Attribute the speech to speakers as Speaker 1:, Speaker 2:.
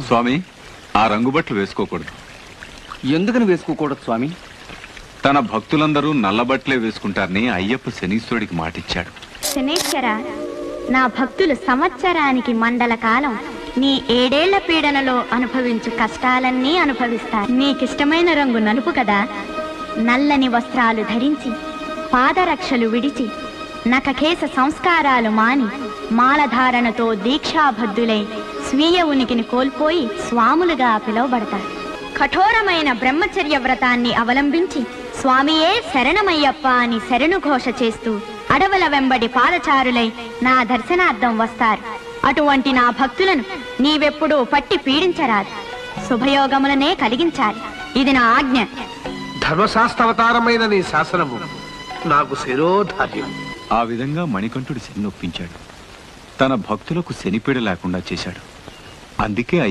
Speaker 1: స్వామి, ఆ రంగుబట్లు వేసుకోకూడదు.
Speaker 2: ఎందుకని వేసుకోకూడదు స్వామి?
Speaker 1: తన భక్తులందరూ నల్లబట్లే వేసుకుంటారని అయ్యప్ప శనీశ్వరుడికి మాటిచ్చాడు.
Speaker 3: శనేశ్వర, నా భక్తులు సంవత్సరానికి మండల కాలం నీ 7 ఏళ్ల పీడనలో అనుభవించు కష్టాలన్నీ అనుభవిస్తారు. నీకిష్టమైన రంగు నలుపు కదా. నల్లని వస్త్రాలు ధరించి, పాదరక్షలు విడిచి, నఖకేశ సంస్కారాలు మాని, మాలధారణతో దీక్షాబద్ధులై స్వీయ ఉనికిని కోల్పోయి స్వాములుగా పిలువబడతారు. కఠోరమైన బ్రహ్మచర్య వ్రతాన్ని అవలంబించి స్వామియే శరణమయ్యప్ప అని శరణు ఘోష చేస్తూ అడవుల వెంబడి పాదచారులై నా దర్శనార్థం వస్తారు. అటువంటి నా భక్తులను నీవెప్పుడూ పట్టి పీడించరాదు. శుభయోగములనే కలిగించాలి. ఇది నా ఆజ్ఞ.
Speaker 4: ధర్మశాస్త్రవతారమైన నీ శాసనము నాకు శిరోధార్యం.
Speaker 1: ఆ విధంగా మణికంఠుడు శని నొప్పించాడు. తన భక్తులకు శనిపీడ లేకుండా చేశాడు. అందుకే